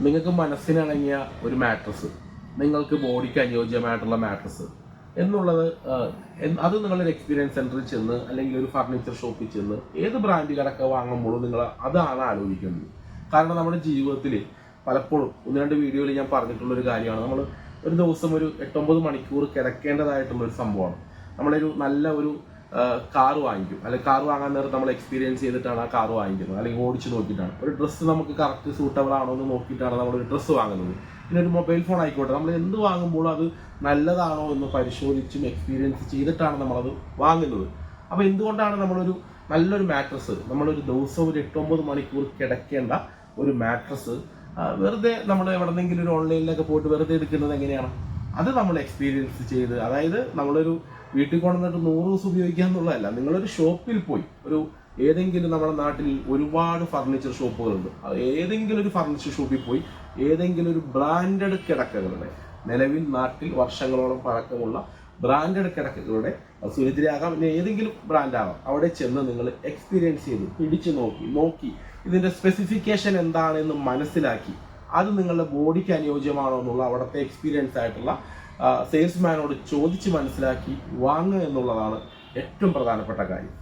നിങ്ങൾക്ക് മനസ്സിനിണങ്ങിയ ഒരു മാട്രസ്, നിങ്ങൾക്ക് ബോഡിക്ക് അനുയോജ്യമായിട്ടുള്ള മാട്രസ് എന്നുള്ളത് അത് നിങ്ങളൊരു എക്സ്പീരിയൻസ് സെൻറ്ററിൽ ചെന്ന് അല്ലെങ്കിൽ ഒരു ഫർണിച്ചർ ഷോപ്പിൽ ചെന്ന് ഏത് ബ്രാൻഡിലൊക്കെ വാങ്ങുമ്പോഴും നിങ്ങൾ അതാണ് ആലോചിക്കുന്നത്. കാരണം നമ്മുടെ ജീവിതത്തിൽ പലപ്പോഴും 1-2 വീഡിയോയിൽ ഞാൻ പറഞ്ഞിട്ടുള്ളൊരു കാര്യമാണ്, നമ്മൾ ഒരു ദിവസം ഒരു 8-9 മണിക്കൂർ കിടക്കേണ്ടതായിട്ടുള്ളൊരു സംഭവമാണ്. നമ്മളൊരു നല്ല ഒരു കാറ് വാങ്ങിക്കും, അല്ലെങ്കിൽ കാറ് വാങ്ങാൻ നേരത്ത് നമ്മൾ എക്സ്പീരിയൻസ് ചെയ്തിട്ടാണ് ആ കാറ് വാങ്ങിക്കുന്നത്, അല്ലെങ്കിൽ ഓടിച്ച് നോക്കിയിട്ടാണ്. ഒരു ഡ്രസ്സ് നമുക്ക് കറക്റ്റ് സൂട്ടബിൾ ആണോ എന്ന് നോക്കിയിട്ടാണ് നമ്മളൊരു ഡ്രസ്സ് വാങ്ങുന്നത്. പിന്നെ ഒരു മൊബൈൽ ഫോൺ ആയിക്കോട്ടെ, നമ്മൾ എന്ത് വാങ്ങുമ്പോഴും അത് നല്ലതാണോ എന്ന് പരിശോധിച്ചും എക്സ്പീരിയൻസ് ചെയ്തിട്ടാണ് നമ്മളത് വാങ്ങുന്നത്. അപ്പോൾ എന്തുകൊണ്ടാണ് നമ്മളൊരു നല്ലൊരു മാട്രസ്, നമ്മളൊരു ദിവസം ഒരു 8-9 മണിക്കൂർ കിടക്കേണ്ട ഒരു മാട്രസ് വെറുതെ നമ്മൾ എവിടെന്നെങ്കിലും ഒരു ഓൺലൈനിലൊക്കെ പോയിട്ട് വെറുതെ എടുക്കുന്നത് എങ്ങനെയാണ്? അത് നമ്മൾ എക്സ്പീരിയൻസ് ചെയ്ത്, അതായത് നമ്മളൊരു വീട്ടിൽ കൊണ്ടുവന്നിട്ട് 100 ദിവസം ഉപയോഗിക്കുക എന്നുള്ളതല്ല. നിങ്ങളൊരു ഷോപ്പിൽ പോയി, ഒരു ഏതെങ്കിലും നമ്മുടെ നാട്ടിൽ ഒരുപാട് ഫർണിച്ചർ ഷോപ്പുകളുണ്ട്, ഏതെങ്കിലും ഒരു ഫർണിച്ചർ ഷോപ്പിൽ പോയി ഏതെങ്കിലും ഒരു ബ്രാൻഡഡ് കിടക്കകളുടെ, നിലവിൽ നാട്ടിൽ വർഷങ്ങളോളം പഴക്കമുള്ള ബ്രാൻഡഡ് കിടക്കകളുടെ, സുരജിയാകാം, പിന്നെ ഏതെങ്കിലും ബ്രാൻഡാകാം, അവിടെ ചെന്ന് നിങ്ങൾ എക്സ്പീരിയൻസ് ചെയ്ത് പിടിച്ചു നോക്കി ഇതിൻ്റെ സ്പെസിഫിക്കേഷൻ എന്താണെന്ന് മനസ്സിലാക്കി അത് നിങ്ങളുടെ ബോഡിക്ക് അനുയോജ്യമാണോ എന്നുള്ള അവിടുത്തെ എക്സ്പീരിയൻസ് ആയിട്ടുള്ള സെയിൽസ്മാനോട് ചോദിച്ച് മനസ്സിലാക്കി വാങ്ങുക എന്നുള്ളതാണ് ഏറ്റവും പ്രധാനപ്പെട്ട കാര്യം.